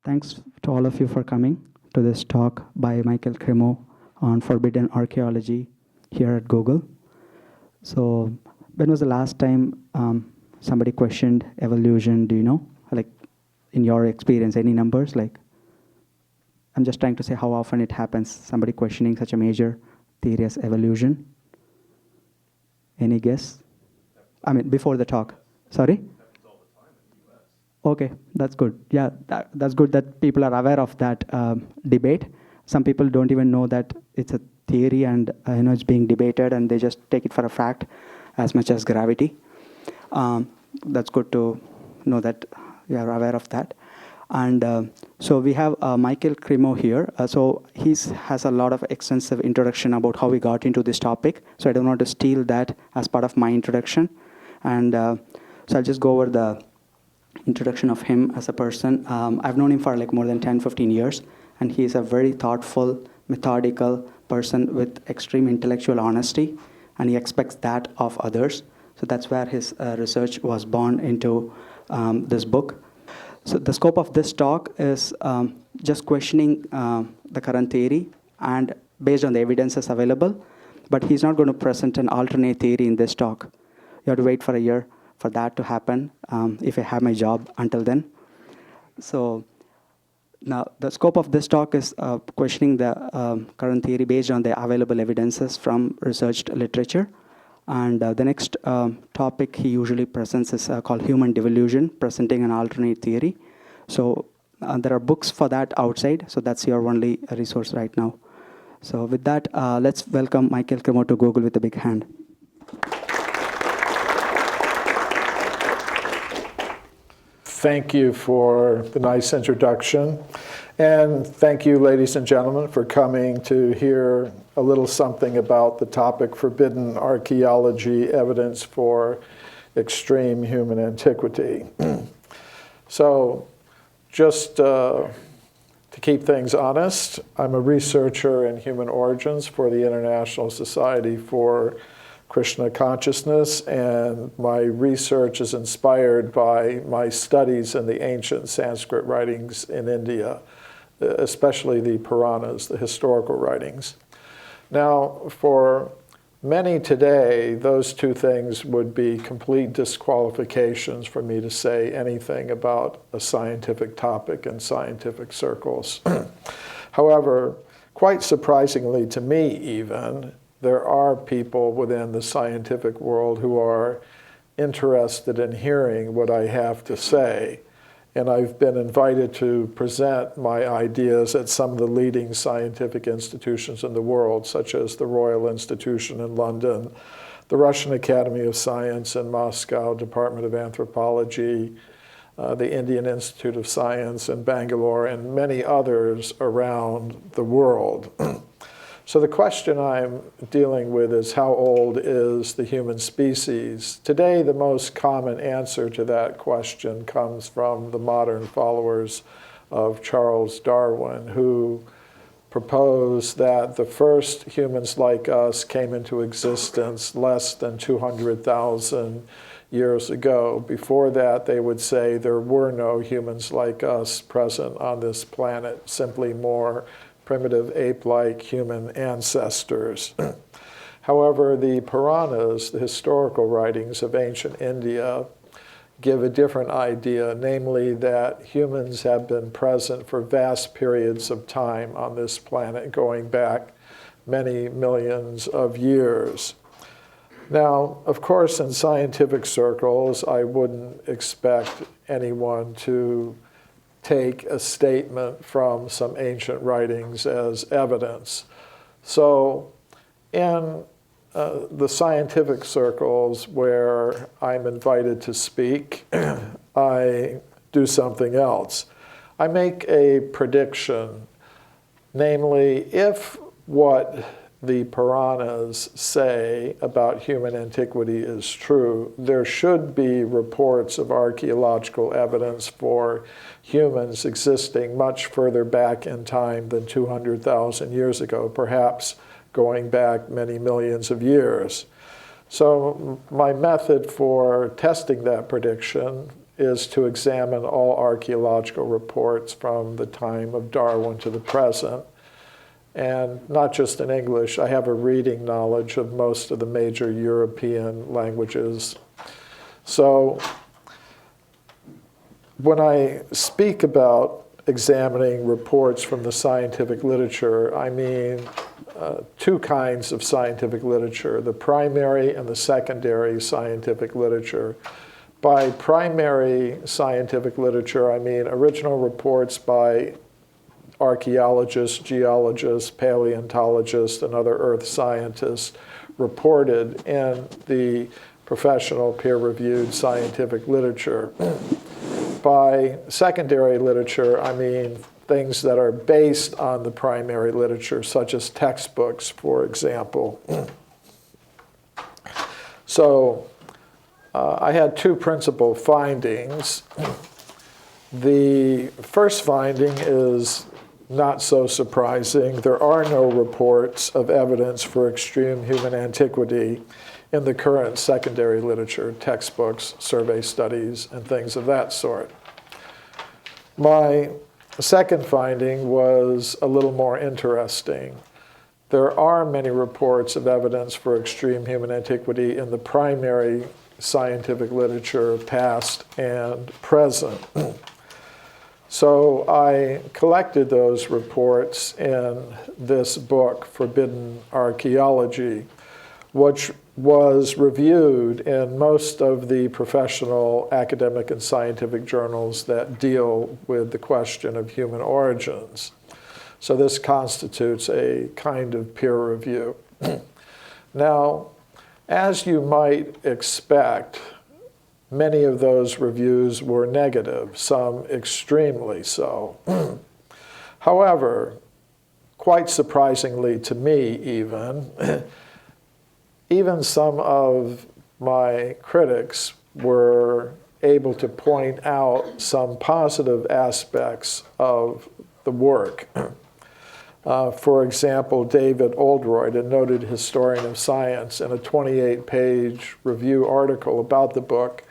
Thanks to all of you for coming to this talk by Michael Cremo on forbidden archaeology here at Google. So when was the last time somebody questioned evolution? Do you know? Like, in your experience, any numbers? Like, I'm just trying to say how often it happens, somebody questioning such a major theory as evolution. Any guess? I mean, before the talk. Sorry? Okay, that's good. Yeah, that's good that people are aware of that debate. Some people don't even know that it's a theory and it's being debated, and they just take it for a fact as much as gravity. That's good to know that you are aware of that. And so we have Michael Cremo here. So he has a lot of extensive introduction about how we got into this topic. So I don't want to steal that as part of my introduction. And so I'll just go over the introduction of him as a person. I've known him for like more than 10-15 years, and he is a very thoughtful, methodical person with extreme intellectual honesty, and he expects that of others. So that's where his research was born into this book. So the scope of this talk is just questioning the current theory and based on the evidences available, but he's not going to present an alternate theory in this talk. You have to wait for a year for that to happen if I have my job until then. So now the scope of this talk is questioning the current theory based on the available evidences from researched literature. And the next topic he usually presents is called human devolution, presenting an alternate theory. So there are books for that outside, so that's your only resource right now. So with that, let's welcome Michael Cremo to Google with a big hand. Thank you for the nice introduction. And thank you, ladies and gentlemen, for coming to hear a little something about the topic forbidden archaeology, evidence for extreme human antiquity. So just to keep things honest, I'm a researcher in human origins for the International Society for Krishna Consciousness, and my research is inspired by my studies in the ancient Sanskrit writings in India, especially the Puranas, the historical writings. Now, for many today, those two things would be complete disqualifications for me to say anything about a scientific topic in scientific circles. However, quite surprisingly to me even, there are people within the scientific world who are interested in hearing what I have to say. And I've been invited to present my ideas at some of the leading scientific institutions in the world, such as the Royal Institution in London, the Russian Academy of Science in Moscow, Department of Anthropology, the Indian Institute of Science in Bangalore, and many others around the world. So the question I'm dealing with is, how old is the human species? Today, the most common answer to that question comes from the modern followers of Charles Darwin, who proposed that the first humans like us came into existence less than 200,000 years ago. Before that, they would say there were no humans like us present on this planet, simply more primitive ape-like human ancestors. However, the Puranas, the historical writings of ancient India, give a different idea, namely that humans have been present for vast periods of time on this planet, going back many millions of years. Now, of course, in scientific circles, I wouldn't expect anyone to take a statement from some ancient writings as evidence. So in the scientific circles where I'm invited to speak, I do something else. I make a prediction, namely, if what the Puranas say about human antiquity is true, there should be reports of archaeological evidence for humans existing much further back in time than 200,000 years ago, perhaps going back many millions of years. So my method for testing that prediction is to examine all archaeological reports from the time of Darwin to the present. And not just in English, I have a reading knowledge of most of the major European languages. So when I speak about examining reports from the scientific literature, I mean two kinds of scientific literature, the primary and the secondary scientific literature. By primary scientific literature, I mean original reports by archaeologists, geologists, paleontologists, and other earth scientists reported in the professional peer-reviewed scientific literature. By secondary literature, I mean things that are based on the primary literature, such as textbooks, for example. So I had two principal findings. The first finding is not so surprising. There are no reports of evidence for extreme human antiquity in the current secondary literature, textbooks, survey studies, and things of that sort. My second finding was a little more interesting. There are many reports of evidence for extreme human antiquity in the primary scientific literature, past and present. So I collected those reports in this book, Forbidden Archaeology, which was reviewed in most of the professional academic and scientific journals that deal with the question of human origins. So this constitutes a kind of peer review. Now, as you might expect, many of those reviews were negative, some extremely so. However, quite surprisingly to me even some of my critics were able to point out some positive aspects of the work. For example, David Oldroyd, a noted historian of science, in a 28-page review article about the book,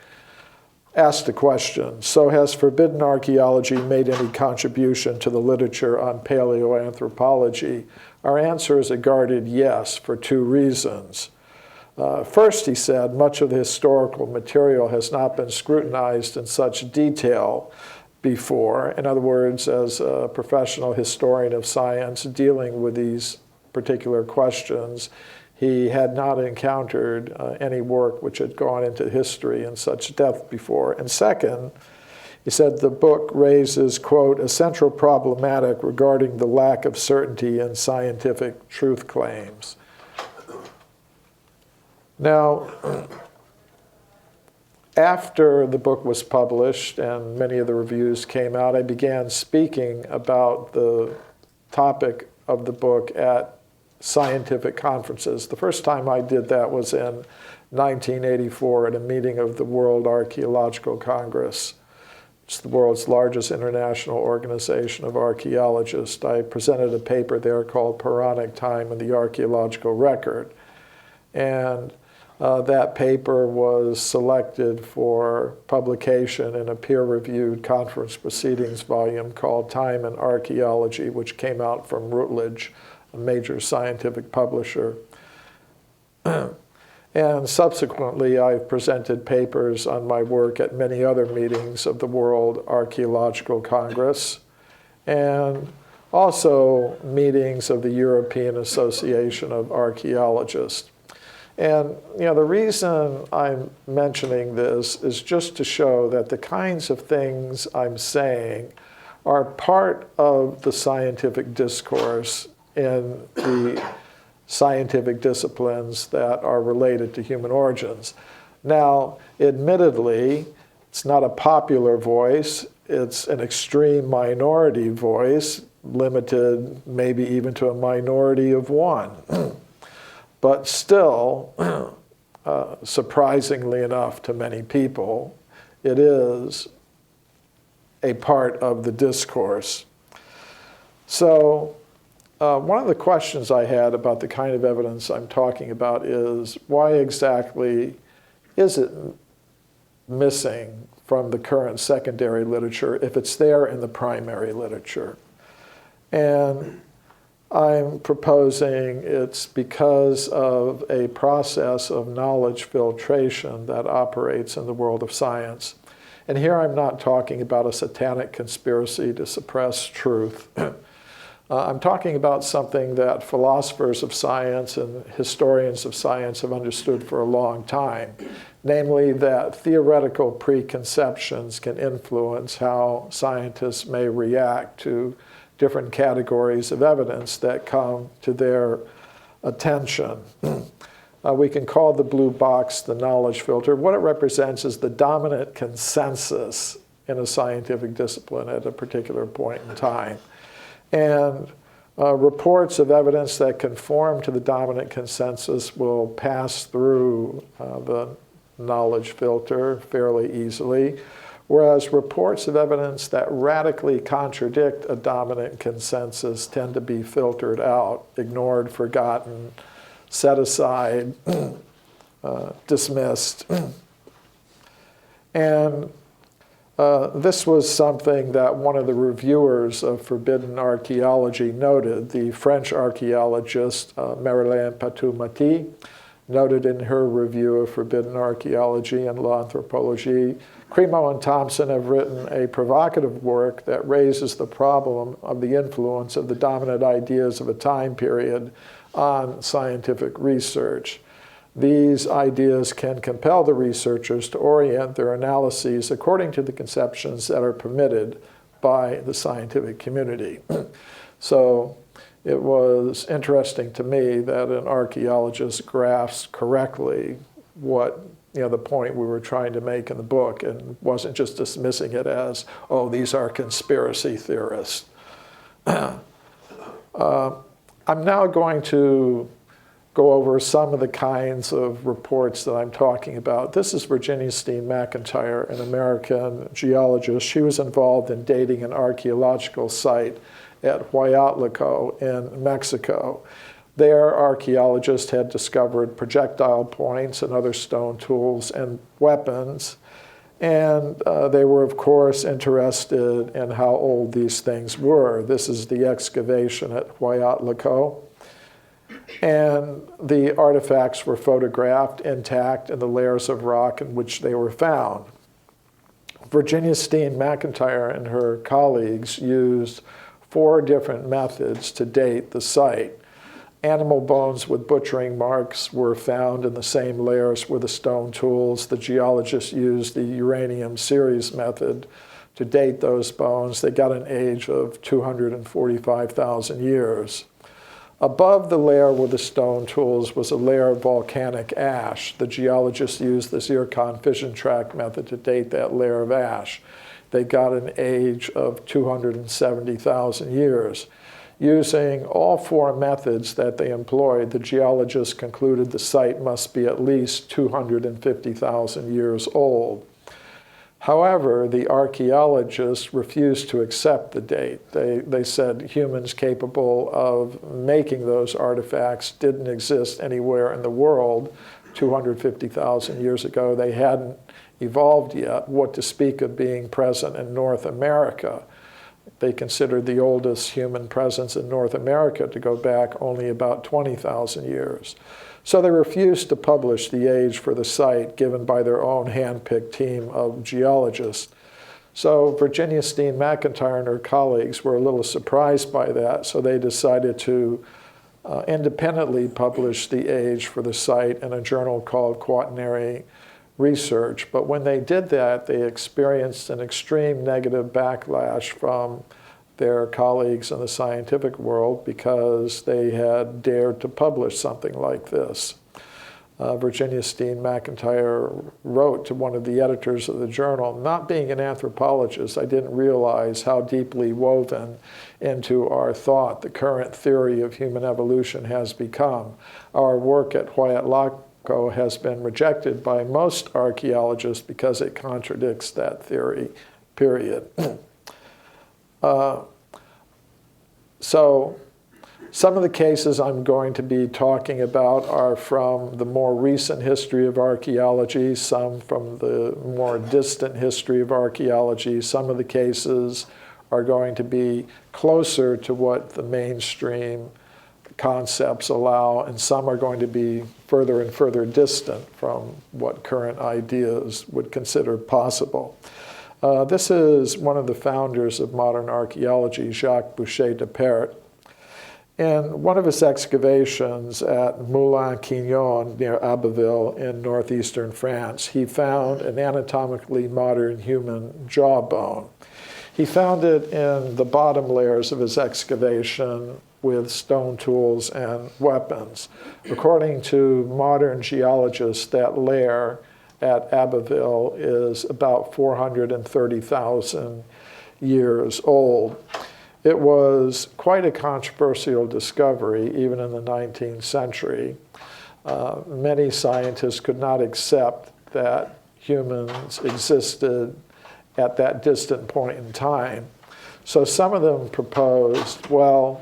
asked the question, so has Forbidden Archaeology made any contribution to the literature on paleoanthropology? Our answer is a guarded yes for two reasons. First, he said, much of the historical material has not been scrutinized in such detail before. In other words, as a professional historian of science dealing with these particular questions, he had not encountered any work which had gone into history in such depth before. And second, he said the book raises, quote, a central problematic regarding the lack of certainty in scientific truth claims. Now, after the book was published and many of the reviews came out, I began speaking about the topic of the book at scientific conferences. The first time I did that was in 1984 at a meeting of the World Archaeological Congress. It's the world's largest international organization of archaeologists. I presented a paper there called Puranic Time and the Archaeological Record. And that paper was selected for publication in a peer-reviewed conference proceedings volume called Time and Archaeology, which came out from Routledge, a major scientific publisher. And subsequently, I've presented papers on my work at many other meetings of the World Archaeological Congress, and also meetings of the European Association of Archaeologists. And the reason I'm mentioning this is just to show that the kinds of things I'm saying are part of the scientific discourse in the scientific disciplines that are related to human origins. Now, admittedly, it's not a popular voice. It's an extreme minority voice, limited maybe even to a minority of one. But still, surprisingly enough to many people, it is a part of the discourse. So one of the questions I had about the kind of evidence I'm talking about is why exactly is it missing from the current secondary literature if it's there in the primary literature. And I'm proposing it's because of a process of knowledge filtration that operates in the world of science. And here I'm not talking about a satanic conspiracy to suppress truth. I'm talking about something that philosophers of science and historians of science have understood for a long time, namely that theoretical preconceptions can influence how scientists may react to different categories of evidence that come to their attention. We can call the blue box the knowledge filter. What it represents is the dominant consensus in a scientific discipline at a particular point in time. And reports of evidence that conform to the dominant consensus will pass through the knowledge filter fairly easily, whereas reports of evidence that radically contradict a dominant consensus tend to be filtered out, ignored, forgotten, set aside, dismissed. And this was something that one of the reviewers of Forbidden Archaeology noted. The French archaeologist Marilyn Patou-Mati noted in her review of Forbidden Archaeology and L'Anthropologie. Cremo and Thompson have written a provocative work that raises the problem of the influence of the dominant ideas of a time period on scientific research. These ideas can compel the researchers to orient their analyses according to the conceptions that are permitted by the scientific community. So it was interesting to me that an archaeologist grasped correctly what, the point we were trying to make in the book and wasn't just dismissing it as, oh, these are conspiracy theorists. I'm now going to go over some of the kinds of reports that I'm talking about. This is Virginia Steen McIntyre, an American geologist. She was involved in dating an archaeological site at Huayatlaco in Mexico. There, archaeologists had discovered projectile points and other stone tools and weapons. And they were, of course, interested in how old these things were. This is the excavation at Huayatlaco. And the artifacts were photographed intact in the layers of rock in which they were found. Virginia Steen McIntyre and her colleagues used 4 different methods to date the site. Animal bones with butchering marks were found in the same layers with the stone tools. The geologists used the uranium series method to date those bones. They got an age of 245,000 years. Above the layer with the stone tools was a layer of volcanic ash. The geologists used the zircon fission track method to date that layer of ash. They got an age of 270,000 years. Using all 4 methods that they employed, the geologists concluded the site must be at least 250,000 years old. However, the archaeologists refused to accept the date. They said humans capable of making those artifacts didn't exist anywhere in the world 250,000 years ago. They hadn't evolved yet, what to speak of being present in North America. They considered the oldest human presence in North America to go back only about 20,000 years. So they refused to publish the age for the site given by their own hand-picked team of geologists. So Virginia Steen McIntyre and her colleagues were a little surprised by that, so they decided to independently publish the age for the site in a journal called Quaternary Research. But when they did that, they experienced an extreme negative backlash from their colleagues in the scientific world because they had dared to publish something like this. Virginia Steen McIntyre wrote to one of the editors of the journal, "Not being an anthropologist, I didn't realize how deeply woven into our thought the current theory of human evolution has become. Our work at Huayatlaco has been rejected by most archaeologists because it contradicts that theory, period." So Some of the cases I'm going to be talking about are from the more recent history of archaeology, some from the more distant history of archaeology. Some of the cases are going to be closer to what the mainstream concepts allow, and some are going to be further and further distant from what current ideas would consider possible. This is one of the founders of modern archaeology, Jacques Boucher de Perthes. In one of his excavations at Moulins-Quignon near Abbeville in northeastern France, he found an anatomically modern human jawbone. He found it in the bottom layers of his excavation with stone tools and weapons. According to modern geologists, that layer at Abbeville is about 430,000 years old. It was quite a controversial discovery, even in the 19th century. Many scientists could not accept that humans existed at that distant point in time. So some of them proposed, well,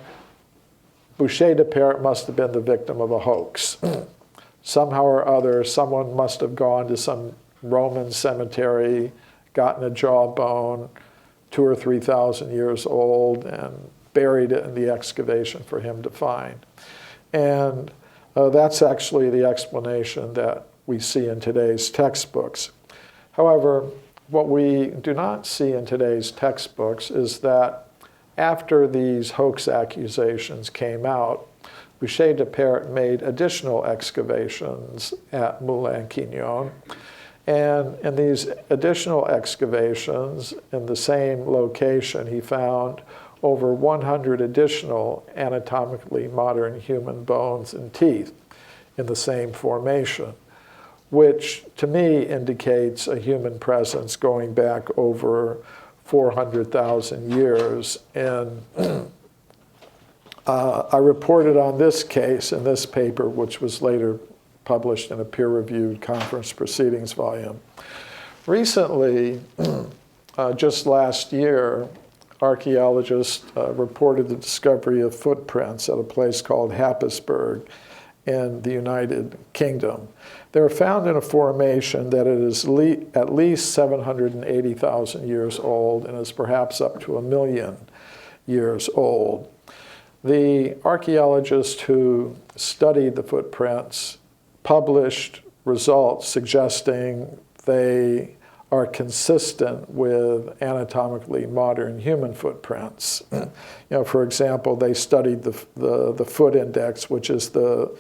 Boucher de Perthes must have been the victim of a hoax. Somehow or other, someone must have gone to some Roman cemetery, gotten a jawbone, 2,000 or 3,000 years old, and buried it in the excavation for him to find. And that's actually the explanation that we see in today's textbooks. However, what we do not see in today's textbooks is that after these hoax accusations came out, Boucher de Perthes made additional excavations at Moulins-Quignon. And in these additional excavations in the same location, he found over 100 additional anatomically modern human bones and teeth in the same formation, which to me indicates a human presence going back over 400,000 years. And I reported on this case in this paper, which was later published in a peer-reviewed conference proceedings volume. Recently, just last year, archaeologists reported the discovery of footprints at a place called Happisburgh in the United Kingdom. They were found in a formation that it is at least 780,000 years old and is perhaps up to 1 million years old. The archaeologists who studied the footprints published results suggesting they are consistent with anatomically modern human footprints. For example, they studied the foot index, which is the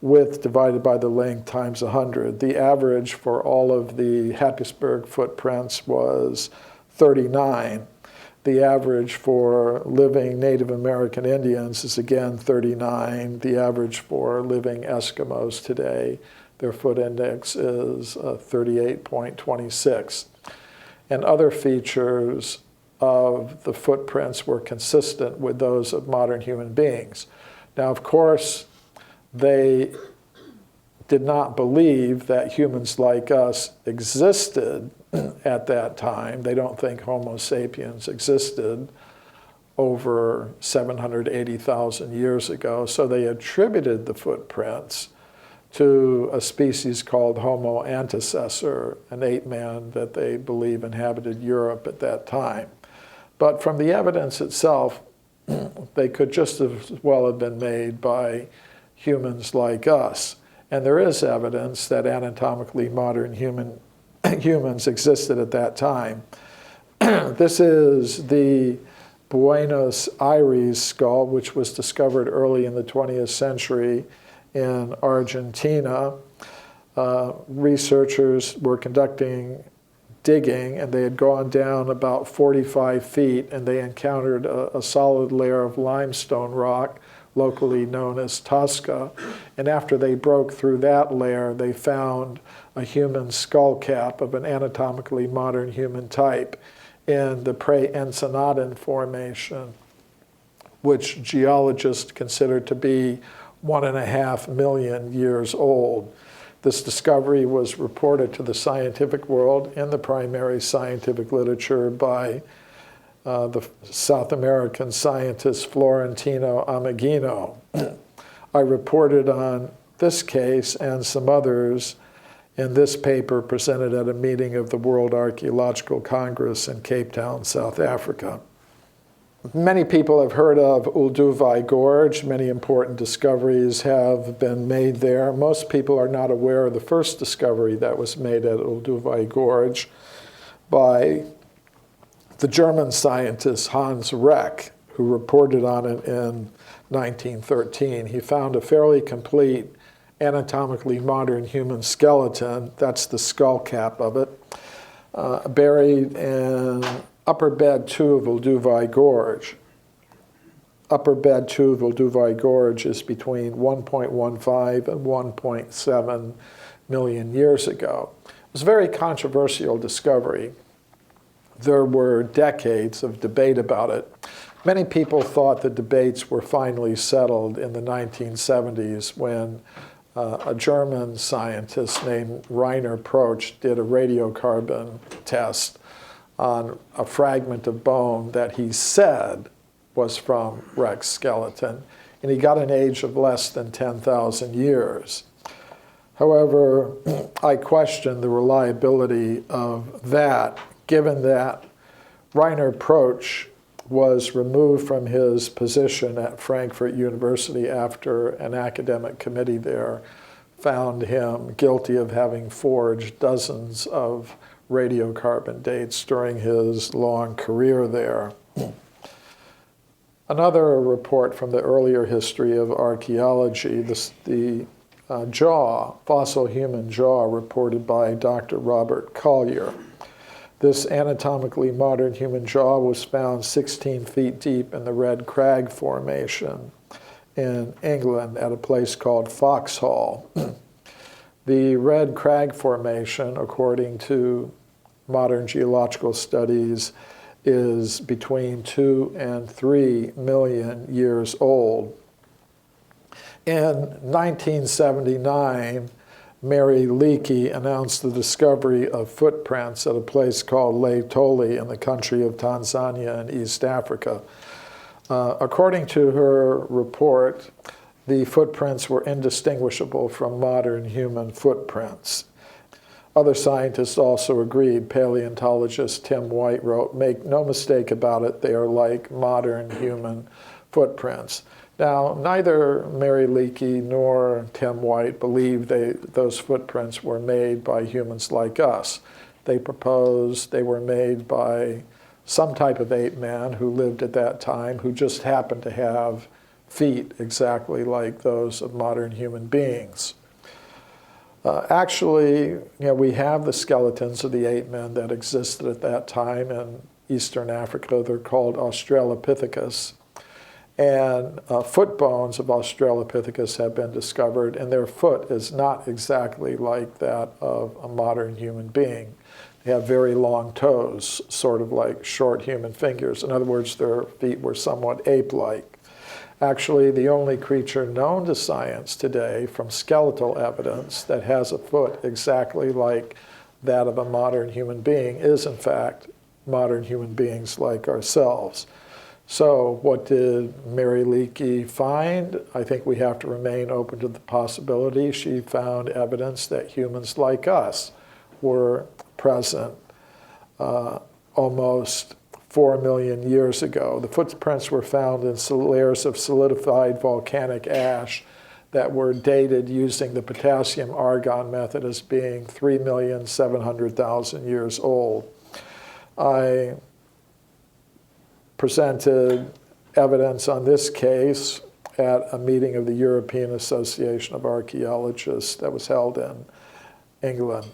width divided by the length times 100. The average for all of the Happisburgh footprints was 39. The average for living Native American Indians is again 39. The average for living Eskimos today, their foot index is 38.26. And other features of the footprints were consistent with those of modern human beings. Now, of course, they did not believe that humans like us existed at that time. They don't think Homo sapiens existed over 780,000 years ago. So they attributed the footprints to a species called Homo antecessor, an ape man that they believe inhabited Europe at that time. But from the evidence itself, they could just as well have been made by humans like us. And there is evidence that anatomically modern humans existed at that time. This is the Buenos Aires skull, which was discovered early in the 20th century in Argentina. Researchers were conducting digging, and they had gone down about 45 feet, and they encountered a solid layer of limestone rock, locally known as Tosca. And after they broke through that layer, they found a human skull cap of an anatomically modern human type in the Pre-Ensenadan formation, which geologists consider to be 1.5 million years old. This discovery was reported to the scientific world in the primary scientific literature by the South American scientist Florentino Ameghino. I reported on this case and some others in this paper presented at a meeting of the World Archaeological Congress in Cape Town, South Africa. Many people have heard of Olduvai Gorge. Many important discoveries have been made there. Most people are not aware of the first discovery that was made at Olduvai Gorge by the German scientist Hans Reck, who reported on it in 1913. He found a fairly complete anatomically modern human skeleton, that's the skull cap of it, buried in upper bed 2 of Olduvai Gorge. Upper bed 2 of Olduvai Gorge is between 1.15 and 1.7 million years ago. It was a very controversial discovery. There were decades of debate about it. Many people thought the debates were finally settled in the 1970s when a German scientist named Rainer Proch did a radiocarbon test on a fragment of bone that he said was from Rex skeleton, and he got an age of less than 10,000 years. However, I question the reliability of that, given that Rainer Proch was removed from his position at Frankfurt University after an academic committee there found him guilty of having forged dozens of radiocarbon dates during his long career there. Another report from the earlier history of archaeology, the jaw, fossil human jaw, reported by Dr. Robert Collier. This anatomically modern human jaw was found 16 feet deep in the Red Crag Formation in England at a place called Foxhall. The Red Crag Formation, according to modern geological studies, is between 2 and 3 million years old. In 1979, Mary Leakey announced the discovery of footprints at a place called Laetoli in the country of Tanzania in East Africa. According to her report, the footprints were indistinguishable from modern human footprints. Other scientists also agreed. Paleontologist Tim White wrote, "Make no mistake about it, they are like modern human footprints." Now, neither Mary Leakey nor Tim White believed those footprints were made by humans like us. They proposed they were made by some type of ape man who lived at that time, who just happened to have feet exactly like those of modern human beings. Actually, we have the skeletons of the ape men that existed at that time in Eastern Africa. They're called Australopithecus. And foot bones of Australopithecus have been discovered, and their foot is not exactly like that of a modern human being. They have very long toes, sort of like short human fingers. In other words, their feet were somewhat ape-like. Actually, the only creature known to science today from skeletal evidence that has a foot exactly like that of a modern human being is, in fact, modern human beings like ourselves. So what did Mary Leakey find? I think we have to remain open to the possibility. She found evidence that humans like us were present almost 4 million years ago. The footprints were found in layers of solidified volcanic ash that were dated using the potassium-argon method as being 3,700,000 years old. I presented evidence on this case at a meeting of the European Association of Archaeologists that was held in England.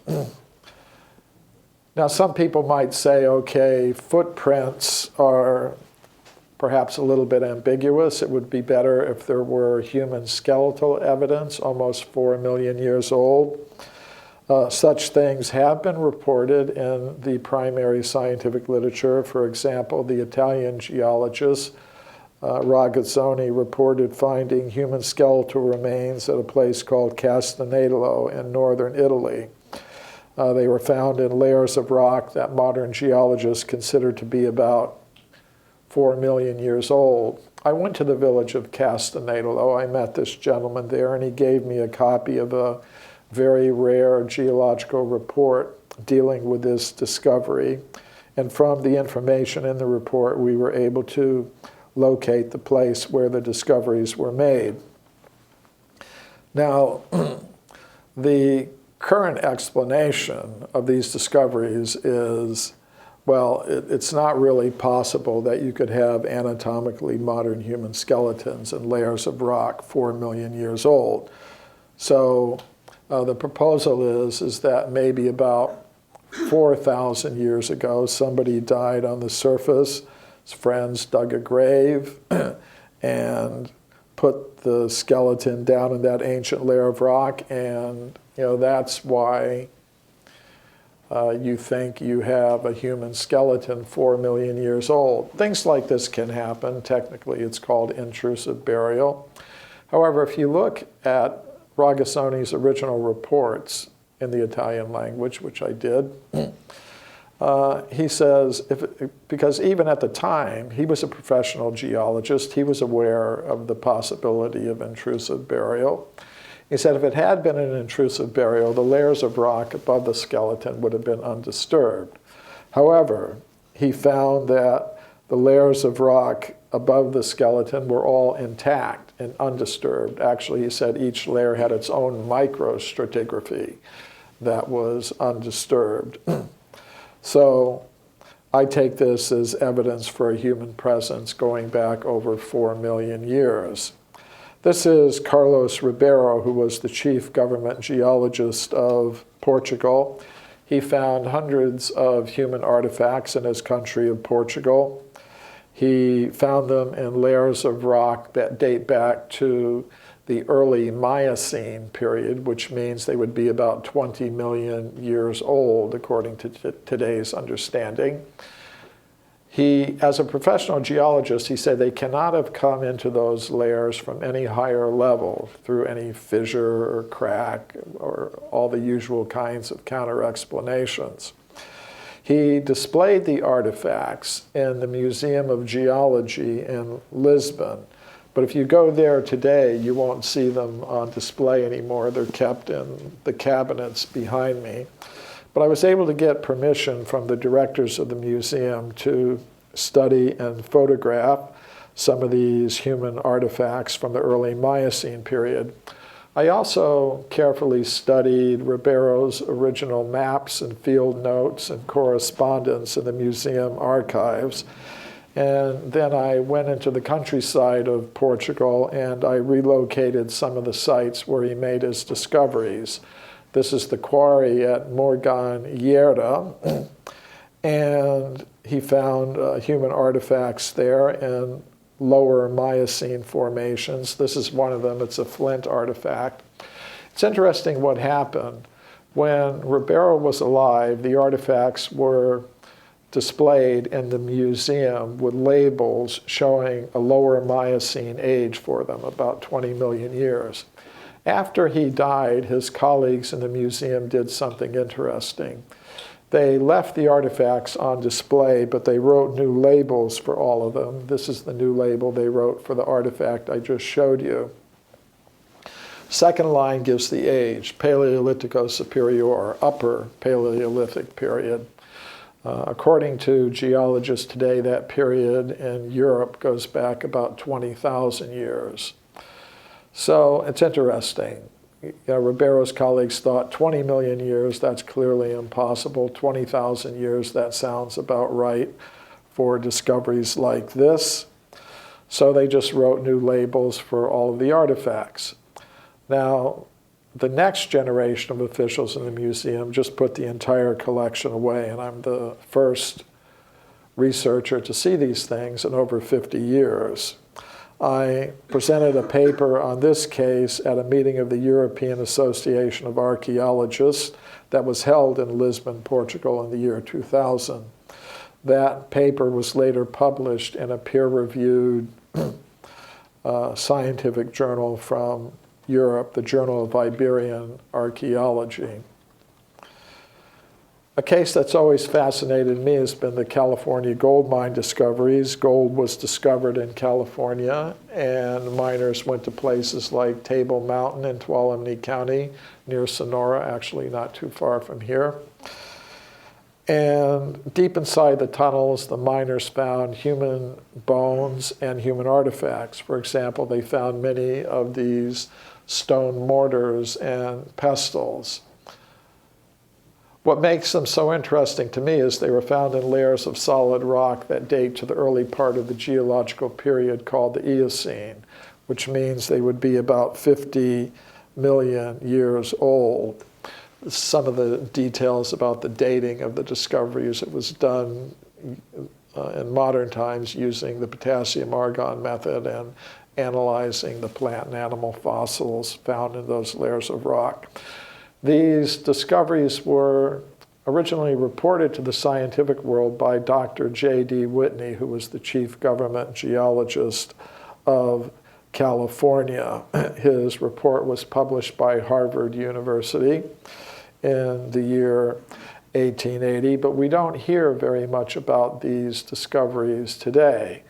Now, some people might say, okay, footprints are perhaps a little bit ambiguous. It would be better if there were human skeletal evidence, almost 4 million years old. Such things have been reported in the primary scientific literature. For example, the Italian geologist Ragazzoni reported finding human skeletal remains at a place called Castanello in northern Italy. They were found in layers of rock that modern geologists consider to be about 4 million years old. I went to the village of Castanedolo. I met this gentleman there, and he gave me a copy of a very rare geological report dealing with this discovery. And from the information in the report, we were able to locate the place where the discoveries were made. Now, the current explanation of these discoveries is, well, it's not really possible that you could have anatomically modern human skeletons and layers of rock 4 million years old. So the proposal is that maybe about 4,000 years ago, somebody died on the surface. His friends dug a grave and put the skeleton down in that ancient layer of rock, and that's why you think you have a human skeleton 4 million years old. Things like this can happen. Technically, it's called intrusive burial. However, if you look at Ragazzoni's original reports in the Italian language, which I did, he says, because even at the time, he was a professional geologist, he was aware of the possibility of intrusive burial. He said if it had been an intrusive burial, the layers of rock above the skeleton would have been undisturbed. However, he found that the layers of rock above the skeleton were all intact and undisturbed. Actually, he said each layer had its own microstratigraphy that was undisturbed. So I take this as evidence for a human presence going back over 4 million years. This is Carlos Ribeiro, who was the chief government geologist of Portugal. He found hundreds of human artifacts in his country of Portugal. He found them in layers of rock that date back to the early Miocene period, which means they would be about 20 million years old, according to today's understanding. He, as a professional geologist, he said they cannot have come into those layers from any higher level through any fissure or crack or all the usual kinds of counter-explanations. He displayed the artifacts in the Museum of Geology in Lisbon. But if you go there today, you won't see them on display anymore. They're kept in the cabinets behind me. But I was able to get permission from the directors of the museum to study and photograph some of these human artifacts from the early Miocene period. I also carefully studied Ribeiro's original maps and field notes and correspondence in the museum archives. And then I went into the countryside of Portugal and I relocated some of the sites where he made his discoveries. This is the quarry at Morganheira, and he found human artifacts there in lower Miocene formations. This is one of them. It's a flint artifact. It's interesting what happened. When Ribeiro was alive, the artifacts were displayed in the museum with labels showing a lower Miocene age for them, about 20 million years. After he died, his colleagues in the museum did something interesting. They left the artifacts on display, but they wrote new labels for all of them. This is the new label they wrote for the artifact I just showed you. Second line gives the age, Paleolitico Superior, upper Paleolithic period. According to geologists today, that period in Europe goes back about 20,000 years. So it's interesting. Ribeiro's colleagues thought 20 million years, that's clearly impossible. 20,000 years, that sounds about right for discoveries like this. So they just wrote new labels for all of the artifacts. Now, the next generation of officials in the museum just put the entire collection away, and I'm the first researcher to see these things in over 50 years. I presented a paper on this case at a meeting of the European Association of Archaeologists that was held in Lisbon, Portugal in the year 2000. That paper was later published in a peer-reviewed scientific journal from Europe, the Journal of Iberian Archaeology. A case that's always fascinated me has been the California gold mine discoveries. Gold was discovered in California, and miners went to places like Table Mountain in Tuolumne County, near Sonora, actually not too far from here. And deep inside the tunnels, the miners found human bones and human artifacts. For example, they found many of these stone mortars and pestles. What makes them so interesting to me is they were found in layers of solid rock that date to the early part of the geological period called the Eocene, which means they would be about 50 million years old. Some of the details about the dating of the discoveries, it was done in modern times using the potassium argon method and analyzing the plant and animal fossils found in those layers of rock. These discoveries were originally reported to the scientific world by Dr. J.D. Whitney, who was the chief government geologist of California. His report was published by Harvard University in the year 1880, but we don't hear very much about these discoveries today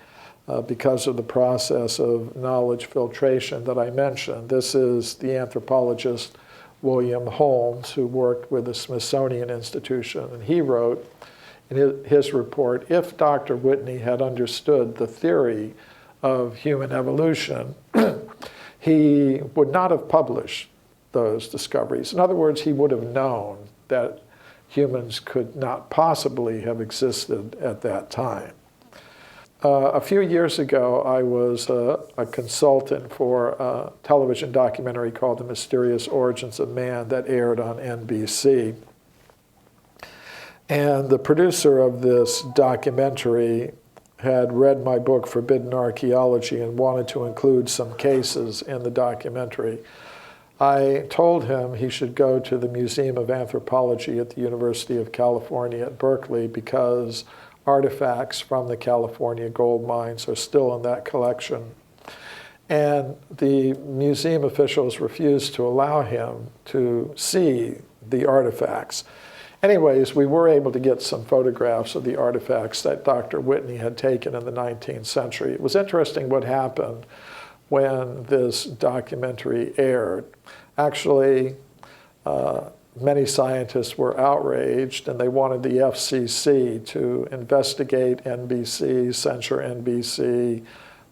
because of the process of knowledge filtration that I mentioned. This is the anthropologist William Holmes, who worked with the Smithsonian Institution, and he wrote in his report, if Dr. Whitney had understood the theory of human evolution, he would not have published those discoveries. In other words, he would have known that humans could not possibly have existed at that time. A few years ago, I was a consultant for a television documentary called The Mysterious Origins of Man that aired on NBC. And the producer of this documentary had read my book, Forbidden Archaeology, and wanted to include some cases in the documentary. I told him he should go to the Museum of Anthropology at the University of California at Berkeley because artifacts from the California gold mines are still in that collection. And the museum officials refused to allow him to see the artifacts. Anyways, we were able to get some photographs of the artifacts that Dr. Whitney had taken in the 19th century. It was interesting what happened when this documentary aired. Actually, many scientists were outraged, and they wanted the FCC to investigate NBC, censure NBC,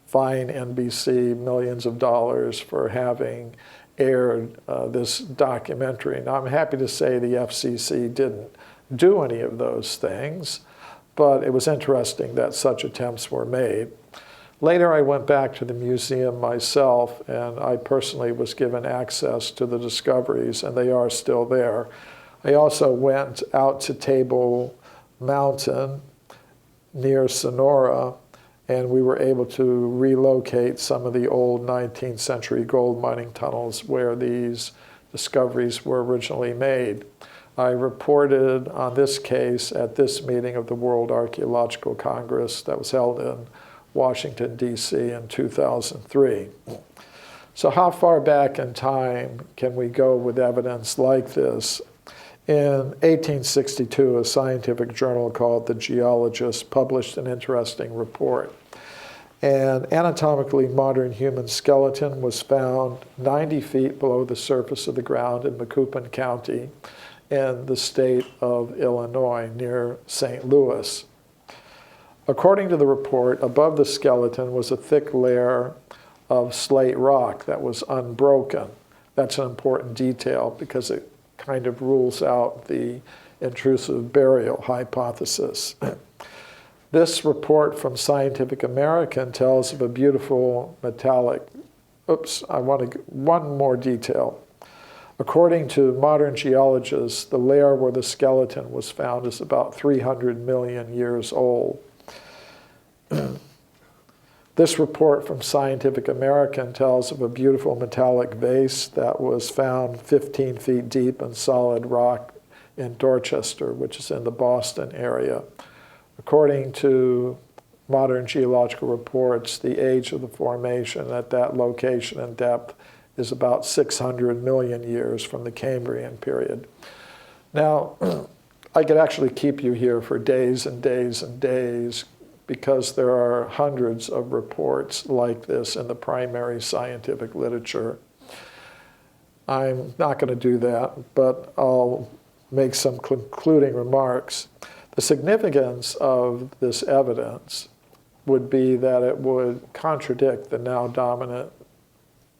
fine NBC millions of dollars for having aired this documentary. Now, I'm happy to say the FCC didn't do any of those things, but it was interesting that such attempts were made. Later, I went back to the museum myself, and I personally was given access to the discoveries, and they are still there. I also went out to Table Mountain near Sonora, and we were able to relocate some of the old 19th century gold mining tunnels where these discoveries were originally made. I reported on this case at this meeting of the World Archaeological Congress that was held in Washington, D.C. in 2003. So how far back in time can we go with evidence like this? In 1862, a scientific journal called The Geologist published an interesting report. An anatomically modern human skeleton was found 90 feet below the surface of the ground in Macoupin County in the state of Illinois near St. Louis. According to the report, above the skeleton was a thick layer of slate rock that was unbroken. That's an important detail because it kind of rules out the intrusive burial hypothesis. This report from Scientific American tells of a beautiful metallic, one more detail. According to modern geologists, the layer where the skeleton was found is about 300 million years old. This report from Scientific American tells of a beautiful metallic vase that was found 15 feet deep in solid rock in Dorchester, which is in the Boston area. According to modern geological reports, the age of the formation at that location and depth is about 600 million years from the Cambrian period. Now, I could actually keep you here for days and days and days because there are hundreds of reports like this in the primary scientific literature. I'm not going to do that, but I'll make some concluding remarks. The significance of this evidence would be that it would contradict the now dominant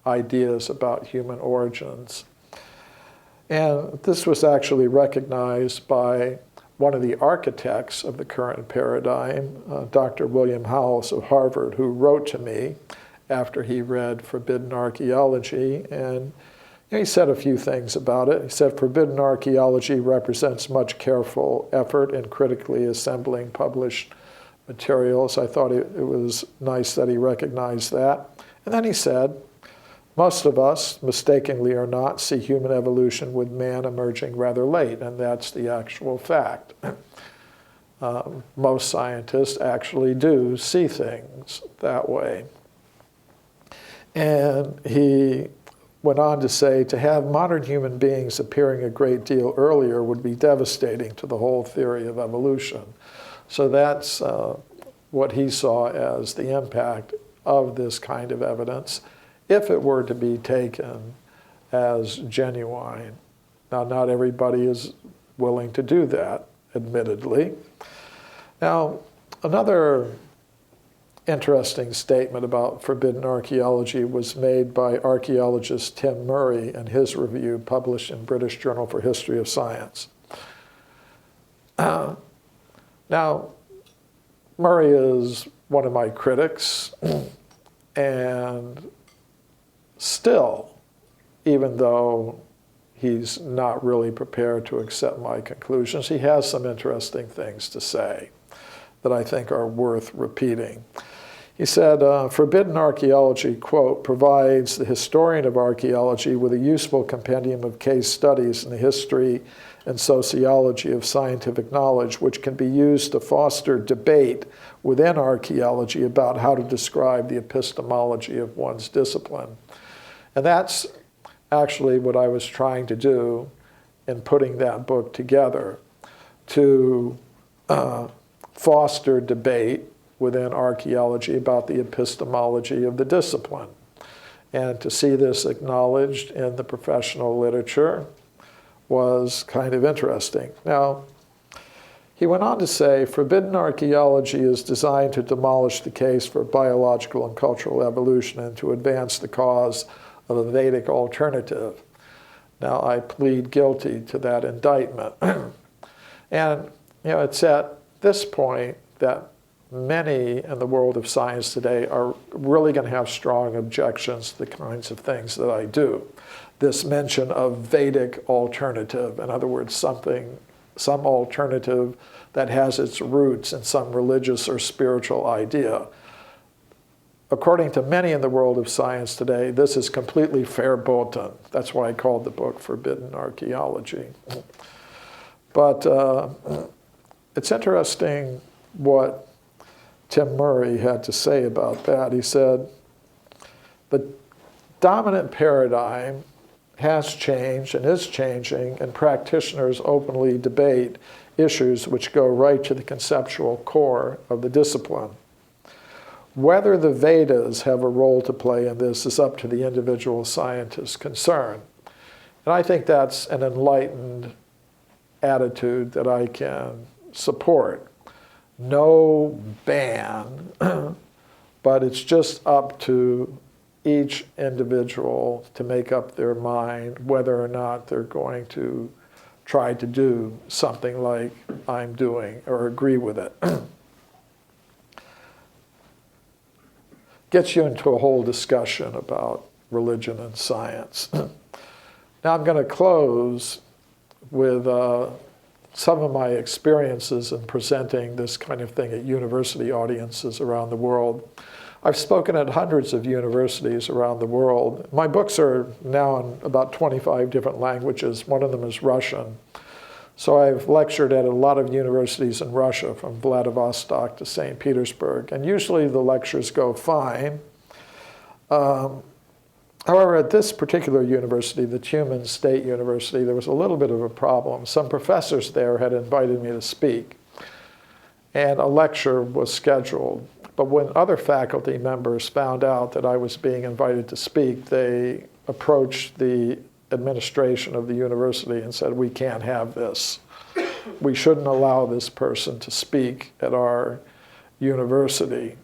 ideas about human origins. And this was actually recognized by one of the architects of the current paradigm, Dr. William Howells of Harvard, who wrote to me after he read Forbidden Archaeology, and he said a few things about it. He said, "Forbidden Archaeology represents much careful effort in critically assembling published materials." I thought it was nice that he recognized that. And then he said, "Most of us, mistakenly or not, see human evolution with man emerging rather late," and that's the actual fact. Most scientists actually do see things that way. And he went on to say, to have modern human beings appearing a great deal earlier would be devastating to the whole theory of evolution. So that's what he saw as the impact of this kind of evidence, if it were to be taken as genuine. Now, not everybody is willing to do that, admittedly. Now, another interesting statement about forbidden archaeology was made by archaeologist Tim Murray in his review published in British Journal for History of Science. Now, Murray is one of my critics, and still, even though he's not really prepared to accept my conclusions, he has some interesting things to say that I think are worth repeating. He said, "Forbidden archaeology," quote, "provides the historian of archaeology with a useful compendium of case studies in the history and sociology of scientific knowledge, which can be used to foster debate within archaeology about how to describe the epistemology of one's discipline." And that's actually what I was trying to do in putting that book together, to foster debate within archaeology about the epistemology of the discipline. And to see this acknowledged in the professional literature was kind of interesting. Now, he went on to say, "Forbidden archaeology is designed to demolish the case for biological and cultural evolution and to advance the cause of a Vedic alternative." Now, I plead guilty to that indictment. And, it's at this point that many in the world of science today are really going to have strong objections to the kinds of things that I do. This mention of Vedic alternative, in other words, some alternative that has its roots in some religious or spiritual idea. According to many in the world of science today, this is completely verboten. That's why I called the book Forbidden Archaeology. But it's interesting what Tim Murray had to say about that. He said, "The dominant paradigm has changed and is changing, and practitioners openly debate issues which go right to the conceptual core of the discipline. Whether the Vedas have a role to play in this is up to the individual scientist concerned." And I think that's an enlightened attitude that I can support. No ban, but it's just up to each individual to make up their mind whether or not they're going to try to do something like I'm doing or agree with it. Gets you into a whole discussion about religion and science. Now I'm going to close with some of my experiences in presenting this kind of thing at university audiences around the world. I've spoken at hundreds of universities around the world. My books are now in about 25 different languages. One of them is Russian. So I've lectured at a lot of universities in Russia, from Vladivostok to St. Petersburg, and usually the lectures go fine. However, at this particular university, the Tyumen State University, there was a little bit of a problem. Some professors there had invited me to speak, and a lecture was scheduled. But when other faculty members found out that I was being invited to speak, they approached the administration of the university and said, we can't have this. We shouldn't allow this person to speak at our university.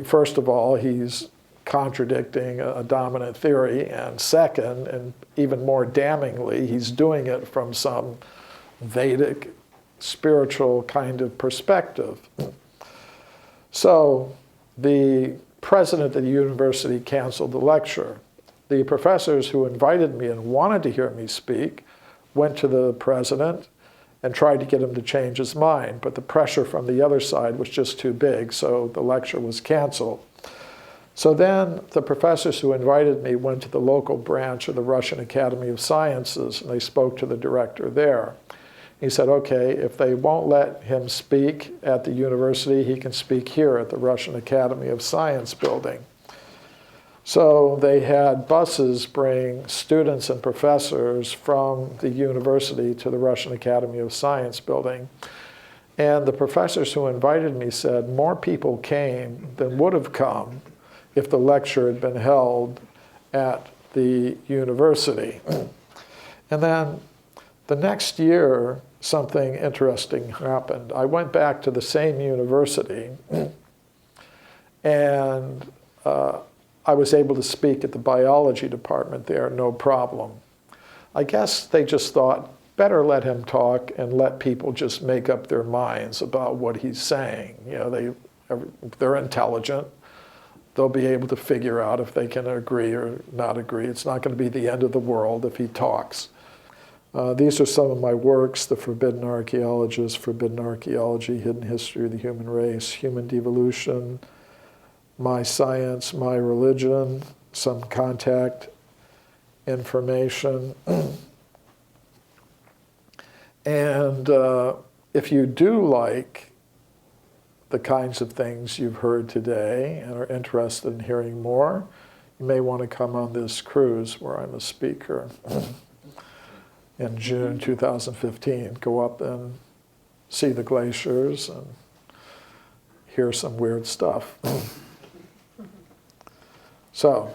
First of all, he's contradicting a dominant theory, and second, and even more damningly, he's doing it from some Vedic spiritual kind of perspective. So the president of the university canceled the lecture. The professors who invited me and wanted to hear me speak went to the president and tried to get him to change his mind, but the pressure from the other side was just too big, so the lecture was canceled. So then the professors who invited me went to the local branch of the Russian Academy of Sciences, and they spoke to the director there. He said, okay, if they won't let him speak at the university, he can speak here at the Russian Academy of Science building. So they had buses bring students and professors from the university to the Russian Academy of Science building. And the professors who invited me said more people came than would have come if the lecture had been held at the university. And then the next year, something interesting happened. I went back to the same university, and I was able to speak at the biology department there, no problem. I guess they just thought, better let him talk and let people just make up their minds about what he's saying. You know, they're intelligent. They'll be able to figure out if they can agree or not agree. It's not going to be the end of the world if he talks. These are some of my works: The Forbidden Archaeologist, Forbidden Archaeology, Hidden History of the Human Race, Human Devolution, My Science, My Religion, some contact information. And if you do like the kinds of things you've heard today and are interested in hearing more, you may want to come on this cruise where I'm a speaker in June 2015. Go up and see the glaciers and hear some weird stuff. So,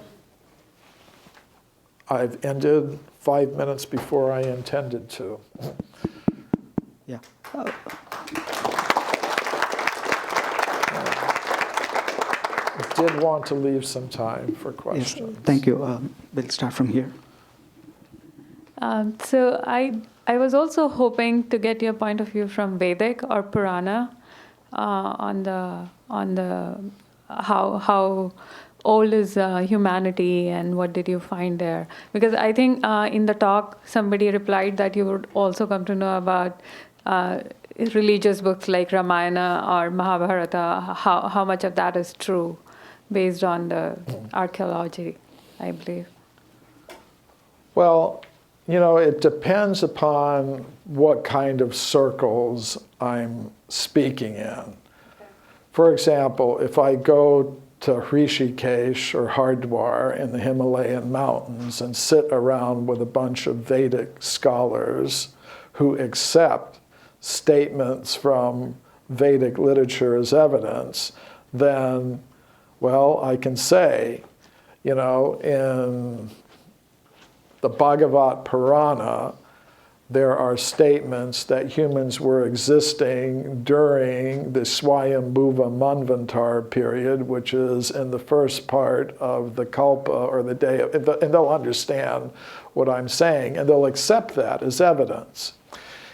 I've ended 5 minutes before I intended to. Yeah. I did want to leave some time for questions. Yes, thank you. We'll start from here. So I was also hoping to get your point of view from Vedic or Purana on the how old is humanity and what did you find there? Because I think in the talk somebody replied that you would also come to know about religious books like Ramayana or Mahabharata. How much of that is true based on the archaeology, I believe? Well, you know, it depends upon what kind of circles I'm speaking in. Okay. For example, if I go to Rishikesh or Hardwar in the Himalayan mountains and sit around with a bunch of Vedic scholars who accept statements from Vedic literature as evidence, then, well, I can say, you know, in the Bhagavat Purana, there are statements that humans were existing during the Swayambhuva Manvantar period, which is in the first part of the Kalpa, or the day of, and they'll understand what I'm saying, and they'll accept that as evidence.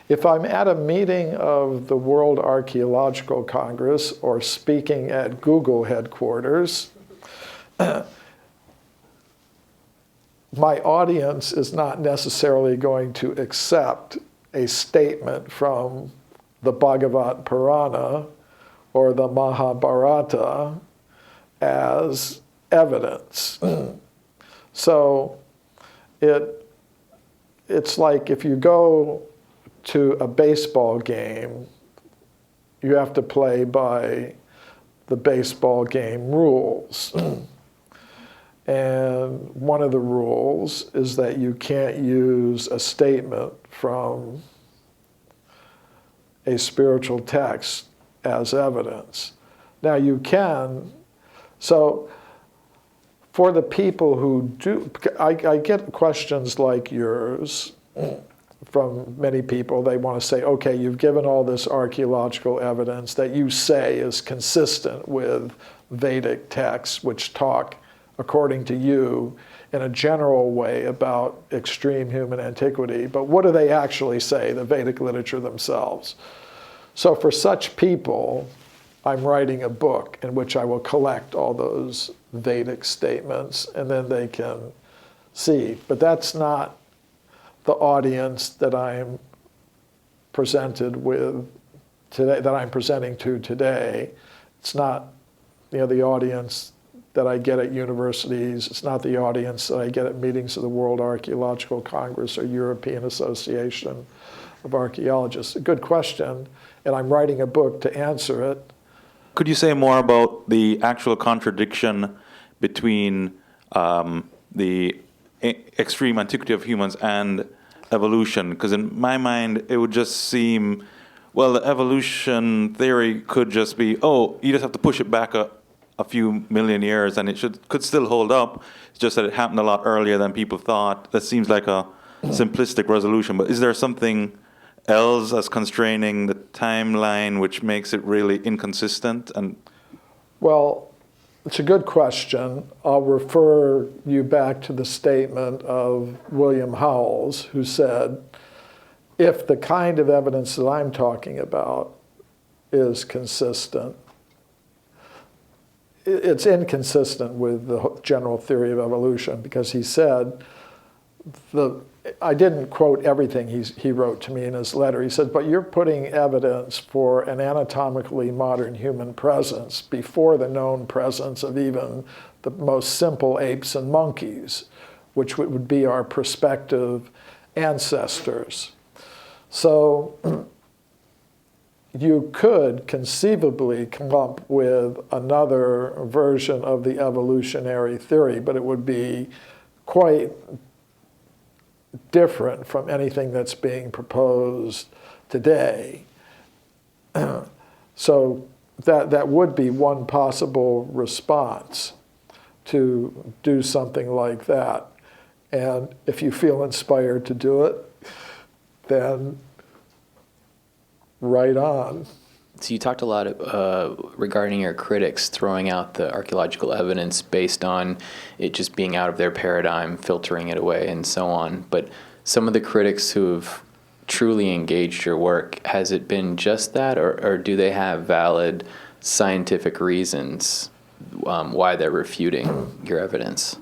If I'm at a meeting of the World Archaeological Congress or speaking at Google headquarters, my audience is not necessarily going to accept a statement from the Bhagavat Purana or the Mahabharata as evidence. So it's like if you go to a baseball game, you have to play by the baseball game rules. And one of the rules is that you can't use a statement from a spiritual text as evidence. Now you can, so for the people who do, I get questions like yours from many people. They want to say, okay, you've given all this archaeological evidence that you say is consistent with Vedic texts, which talk, according to you, in a general way about extreme human antiquity. But what do they actually say, the Vedic literature themselves? So for such people, I'm writing a book in which I will collect all those Vedic statements, and then they can see. But that's not the audience that I'm presented with today, that I'm presenting to today. It's not, the audience that I get at universities. It's not the audience that I get at meetings of the World Archaeological Congress or European Association of Archaeologists. A good question, and I'm writing a book to answer it. Could you say more about the actual contradiction between the extreme antiquity of humans and evolution? Because in my mind, it would just seem, well, the evolution theory could just be, oh, you just have to push it back a few million years and it could still hold up. It's just that it happened a lot earlier than people thought. That seems like a simplistic resolution. But is there something else as constraining the timeline which makes it really inconsistent? And well, it's a good question. I'll refer you back to the statement of William Howells, who said, if the kind of evidence that I'm talking about is consistent, it's inconsistent with the general theory of evolution, because he said, I didn't quote everything he wrote to me in his letter. He said, but you're putting evidence for an anatomically modern human presence before the known presence of even the most simple apes and monkeys, which would be our prospective ancestors. So you could conceivably come up with another version of the evolutionary theory, but it would be quite different from anything that's being proposed today. So that would be one possible response, to do something like that. And if you feel inspired to do it, then right on. So you talked a lot regarding your critics throwing out the archaeological evidence based on it just being out of their paradigm, filtering it away, and so on. But some of the critics who have truly engaged your work, has it been just that, or do they have valid scientific reasons why they're refuting your evidence?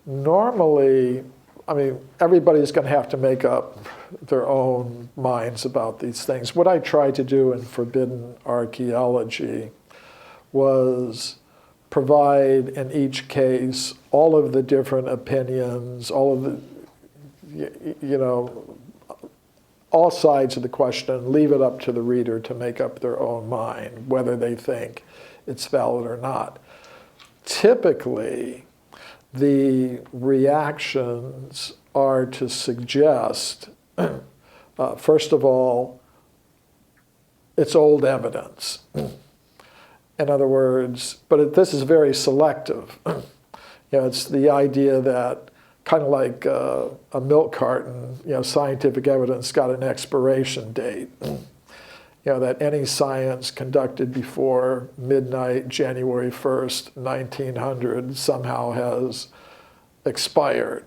Normally, I mean, everybody's going to have to make up their own minds about these things. What I tried to do in Forbidden Archaeology was provide, in each case, all of the different opinions, all of the, all sides of the question, leave it up to the reader to make up their own mind, whether they think it's valid or not. Typically, the reactions are to suggest, first of all, it's old evidence. In other words, but this is very selective. It's the idea that, kind of like a milk carton, scientific evidence got an expiration date. That any science conducted before midnight, January 1st, 1900, somehow has expired.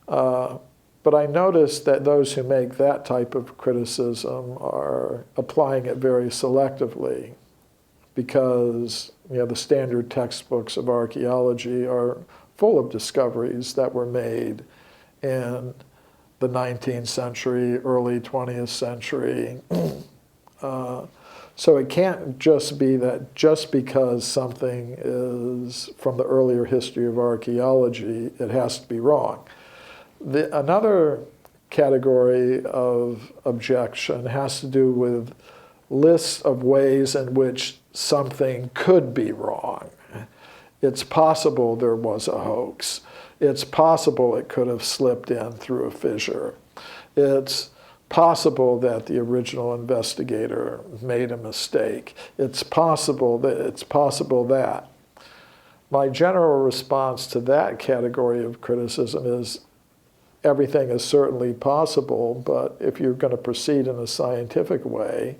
But I noticed that those who make that type of criticism are applying it very selectively, because the standard textbooks of archaeology are full of discoveries that were made in the 19th century, early 20th century. So it can't just be that just because something is from the earlier history of archaeology, it has to be wrong. Another category of objection has to do with lists of ways in which something could be wrong. It's possible there was a hoax. It's possible it could have slipped in through a fissure. It's possible that the original investigator made a mistake. It's possible that. My general response to that category of criticism is everything is certainly possible, but if you're going to proceed in a scientific way,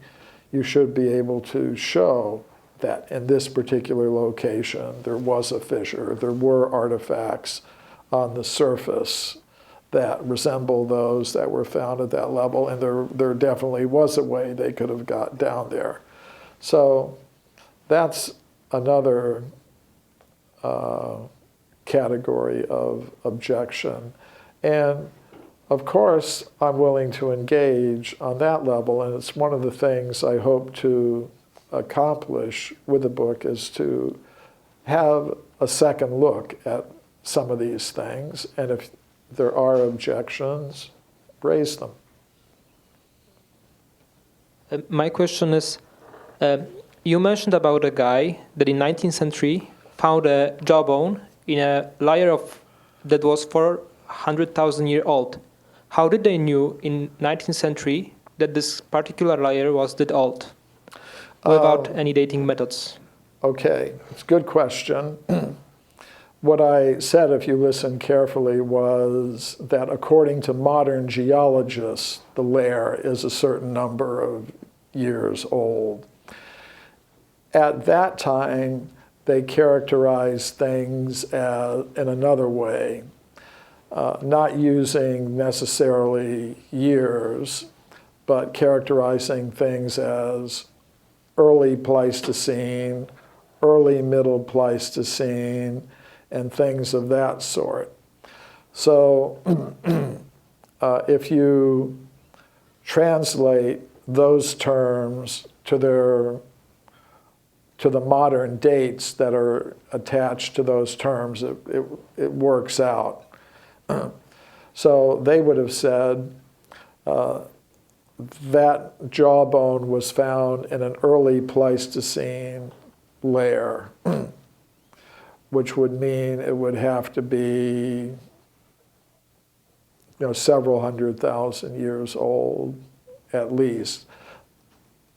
you should be able to show that in this particular location there was a fissure, there were artifacts on the surface that resemble those that were found at that level, and there definitely was a way they could have got down there. So that's another category of objection. And of course, I'm willing to engage on that level, and it's one of the things I hope to accomplish with the book is to have a second look at some of these things, and if there are objections, raise them. My question is, you mentioned about a guy that in 19th century found a jawbone in a layer that was 400,000 years old. How did they knew in 19th century that this particular layer was that old without any dating methods? Okay, it's a good question. What I said, if you listen carefully, was that according to modern geologists, the layer is a certain number of years old. At that time, they characterized things in another way, not using necessarily years, but characterizing things as early Pleistocene, early Middle Pleistocene, and things of that sort. So if you translate those terms to the modern dates that are attached to those terms, it works out. So they would have said that jawbone was found in an early Pleistocene layer, which would mean it would have to be, several 100,000 years old at least.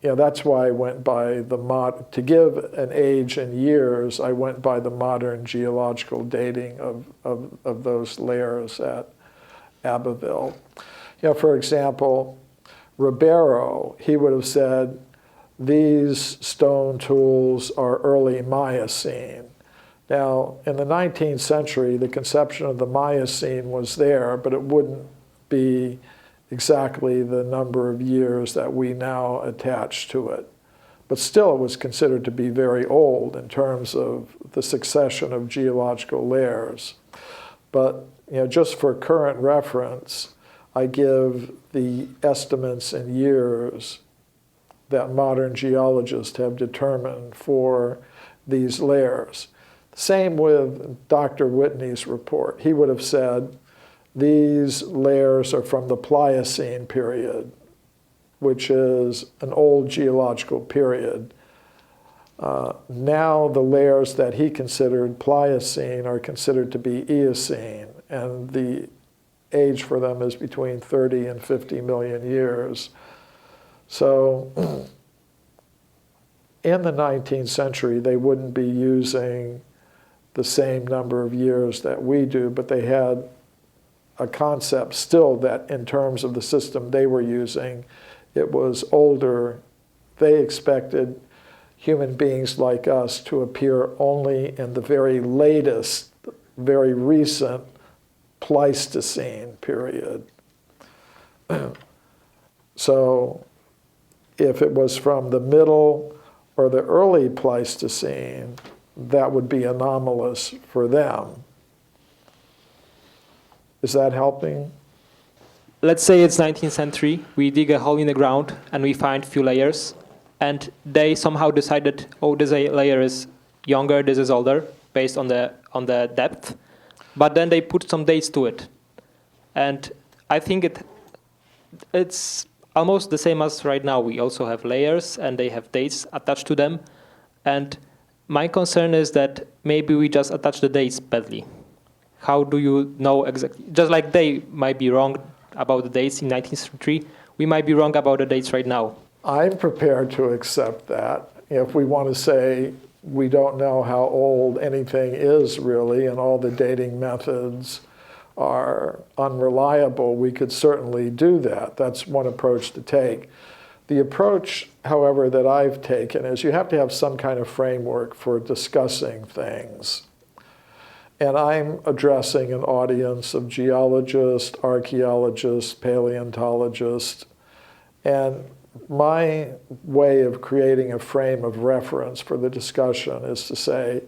That's why I went by to give an age in years, I went by the modern geological dating of those layers at Abbeville. For example, Ribeiro, he would have said, these stone tools are early Miocene. Now, in the 19th century, the conception of the Miocene was there, but it wouldn't be exactly the number of years that we now attach to it. But still, it was considered to be very old in terms of the succession of geological layers. But just for current reference, I give the estimates in years that modern geologists have determined for these layers. Same with Dr. Whitney's report. He would have said, these layers are from the Pliocene period, which is an old geological period. Now the layers that he considered Pliocene are considered to be Eocene, and the age for them is between 30 and 50 million years. So in the 19th century, they wouldn't be using the same number of years that we do, but they had a concept still that in terms of the system they were using, it was older. They expected human beings like us to appear only in the very latest, very recent Pleistocene period. So if it was from the middle or the early Pleistocene, that would be anomalous for them. Is that helping? Let's say it's 19th century, we dig a hole in the ground and we find few layers, and they somehow decided, oh, this layer is younger, this is older, based on the depth, but then they put some dates to it. And I think it's almost the same as right now. We also have layers and they have dates attached to them, and My concern is that maybe we just attach the dates badly. How do you know exactly? Just like they might be wrong about the dates in 19th century, we might be wrong about the dates right now. I'm prepared to accept that. If we want to say we don't know how old anything is really, and all the dating methods are unreliable, we could certainly do that. That's one approach to take. The approach, however, that I've taken is you have to have some kind of framework for discussing things. And I'm addressing an audience of geologists, archaeologists, paleontologists, and my way of creating a frame of reference for the discussion is to say,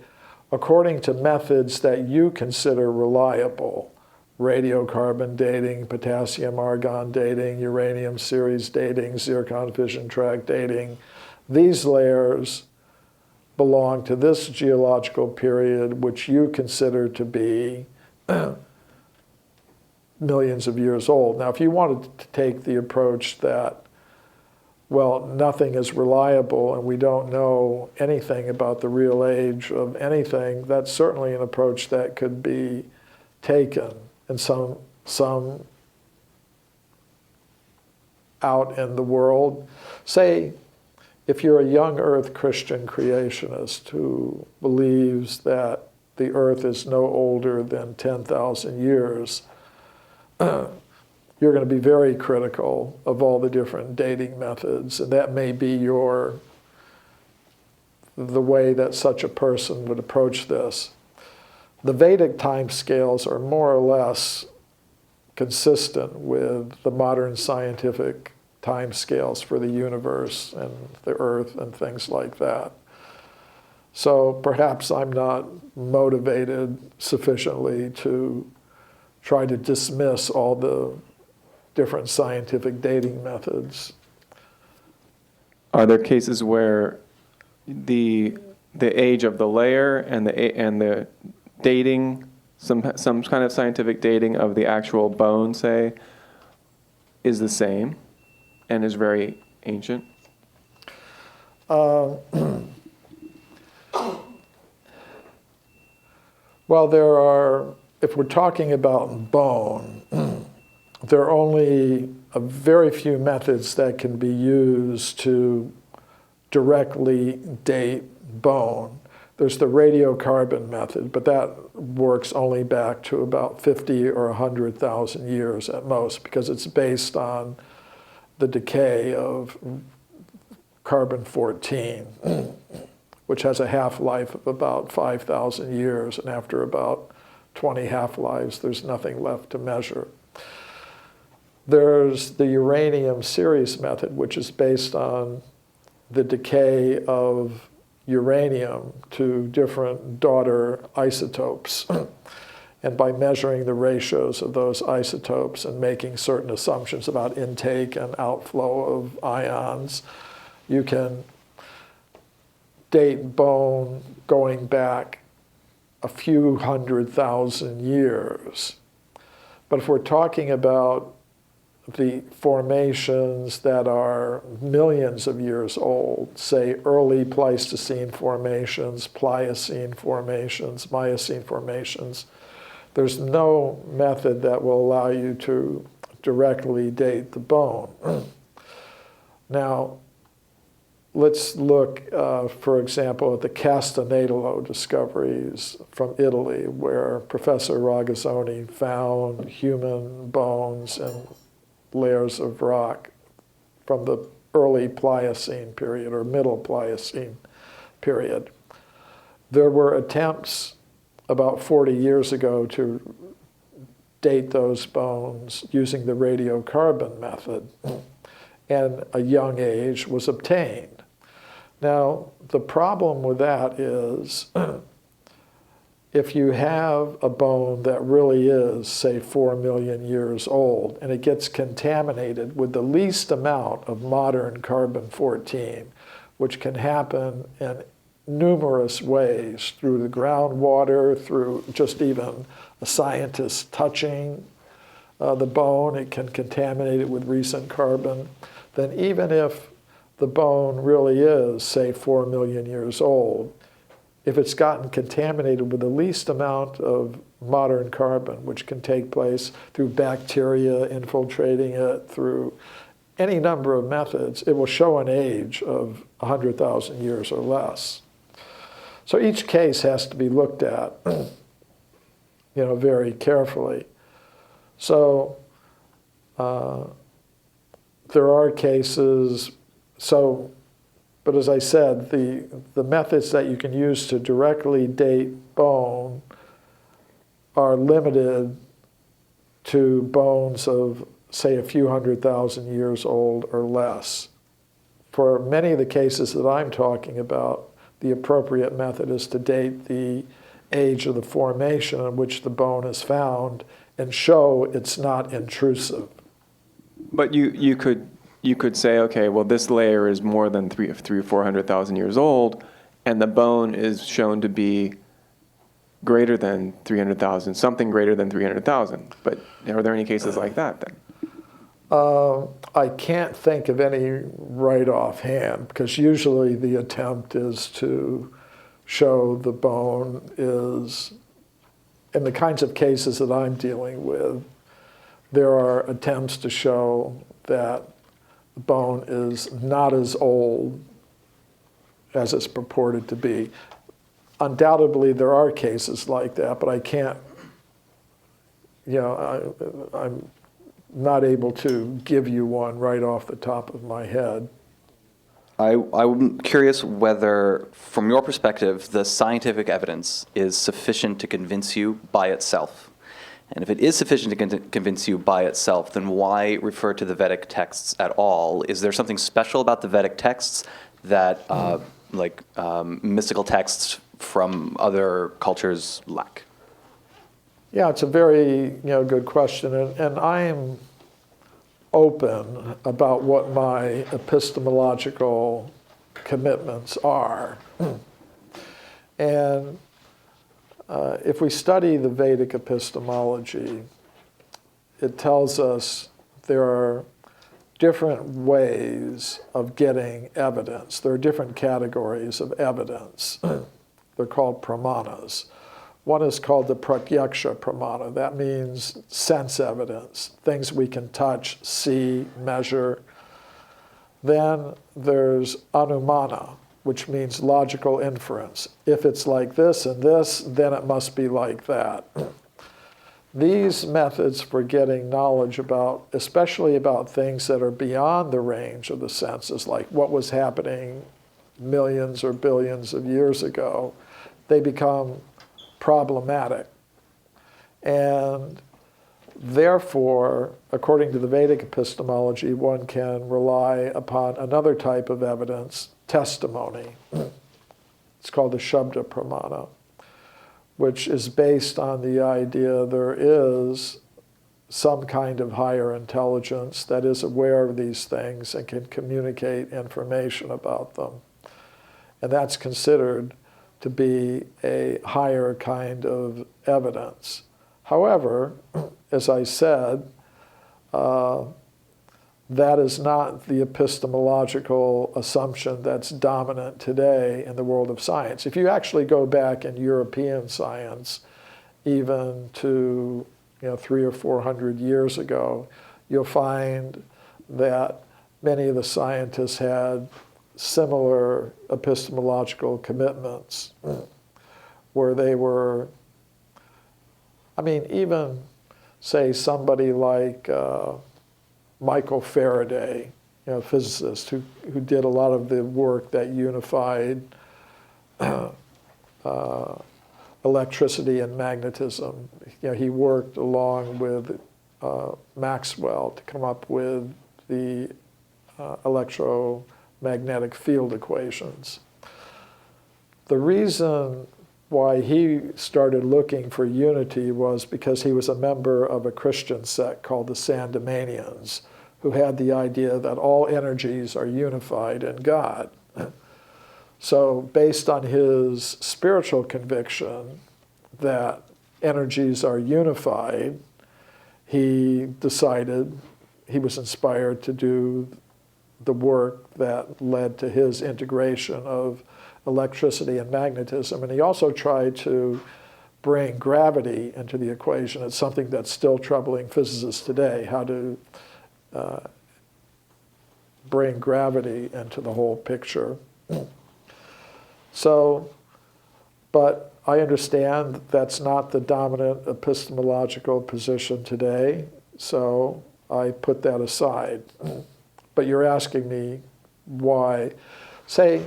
according to methods that you consider reliable, radiocarbon dating, potassium-argon dating, uranium series dating, zircon fission tract dating, these layers belong to this geological period, which you consider to be millions of years old. Now, if you wanted to take the approach that, well, nothing is reliable and we don't know anything about the real age of anything, that's certainly an approach that could be taken. And some out in the world, say, if you're a young earth Christian creationist who believes that the earth is no older than 10,000 years, you're going to be very critical of all the different dating methods, and that may be the way that such a person would approach this. The Vedic timescales are more or less consistent with the modern scientific timescales for the universe and the earth and things like that. So perhaps I'm not motivated sufficiently to try to dismiss all the different scientific dating methods. Are there cases where the age of the layer and the dating, some kind of scientific dating of the actual bone, say, is the same and is very ancient? Well, if we're talking about bone, there are only a very few methods that can be used to directly date bone. There's the radiocarbon method, but that works only back to about 50 or 100,000 years at most, because it's based on the decay of carbon-14, which has a half-life of about 5,000 years, and after about 20 half-lives, there's nothing left to measure. There's the uranium series method, which is based on the decay of uranium to different daughter isotopes. And by measuring the ratios of those isotopes and making certain assumptions about intake and outflow of ions, you can date bone going back a few 100,000 years. But if we're talking about the formations that are millions of years old, say early Pleistocene formations, Pliocene formations, Miocene formations, there's no method that will allow you to directly date the bone. Now, let's look, for example, at the Castanedolo discoveries from Italy, where Professor Ragazzoni found human bones and layers of rock from the early Pliocene period or middle Pliocene period. There were attempts about 40 years ago to date those bones using the radiocarbon method, and a young age was obtained. Now, the problem with that is if you have a bone that really is, say, 4 million years old, and it gets contaminated with the least amount of modern carbon-14, which can happen in numerous ways, through the groundwater, through just even a scientist touching the bone, it can contaminate it with recent carbon, then even if the bone really is, say, 4 million years old, if it's gotten contaminated with the least amount of modern carbon, which can take place through bacteria infiltrating it, through any number of methods, it will show an age of 100,000 years or less. So each case has to be looked at, very carefully. So there are cases, but as I said, the methods that you can use to directly date bone are limited to bones of, say, a few 100,000 years old or less. For many of the cases that I'm talking about, the appropriate method is to date the age of the formation in which the bone is found and show it's not intrusive. But you could say, okay, well, this layer is more than 300 or 400,000 years old, and the bone is shown to be greater than 300,000, something greater than 300,000. But are there any cases like that then? I can't think of any right offhand, because usually the attempt is to show the bone is, in the kinds of cases that I'm dealing with, there are attempts to show that the bone is not as old as it's purported to be. Undoubtedly, there are cases like that, but I can't, I'm not able to give you one right off the top of my head. I'm curious whether, from your perspective, the scientific evidence is sufficient to convince you by itself. And if it is sufficient to convince you by itself, then why refer to the Vedic texts at all? Is there something special about the Vedic texts that, mystical texts from other cultures lack? Yeah, it's a very good question, and I am open about what my epistemological commitments are. And if we study the Vedic epistemology, it tells us there are different ways of getting evidence. There are different categories of evidence. They're called pramanas. One is called the pratyaksha pramana. That means sense evidence, things we can touch, see, measure. Then there's anumana, which means logical inference. If it's like this and this, then it must be like that. These methods for getting knowledge about, especially about things that are beyond the range of the senses, like what was happening millions or billions of years ago, they become problematic. And therefore, according to the Vedic epistemology, one can rely upon another type of evidence, testimony. It's called the Shabda Pramana, which is based on the idea there is some kind of higher intelligence that is aware of these things and can communicate information about them. And that's considered to be a higher kind of evidence. However, as I said, that is not the epistemological assumption that's dominant today in the world of science. If you actually go back in European science, even to 300 or 400 years ago, you'll find that many of the scientists had similar epistemological commitments, where they were, even say somebody like Michael Faraday, physicist who did a lot of the work that unified electricity and magnetism. He worked along with Maxwell to come up with the electromagnetic field equations. The reason why he started looking for unity was because he was a member of a Christian sect called the Sandemanians, who had the idea that all energies are unified in God. So based on his spiritual conviction that energies are unified, he decided, he was inspired to do the work that led to his integration of electricity and magnetism. And he also tried to bring gravity into the equation. It's something that's still troubling physicists today, how to bring gravity into the whole picture. So, but I understand that's not the dominant epistemological position today, so I put that aside. But you're asking me why. Say,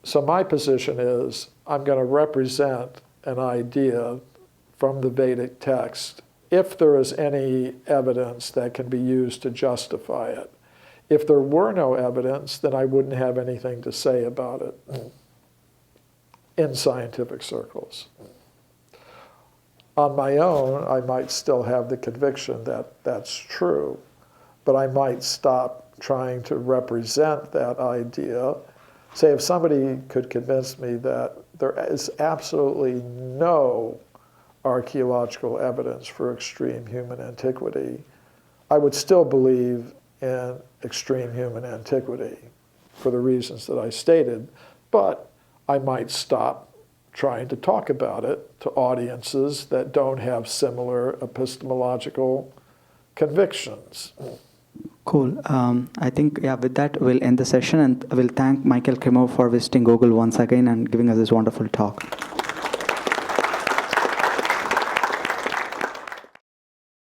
so my position is I'm going to represent an idea from the Vedic text if there is any evidence that can be used to justify it. If there were no evidence, then I wouldn't have anything to say about it in scientific circles. On my own, I might still have the conviction that that's true, but I might stop trying to represent that idea. Say, if somebody could convince me that there is absolutely no archaeological evidence for extreme human antiquity, I would still believe in extreme human antiquity for the reasons that I stated, but I might stop trying to talk about it to audiences that don't have similar epistemological convictions. Cool. I think, yeah, with that, we'll end the session, and we'll thank Michael Cremo for visiting Google once again and giving us this wonderful talk.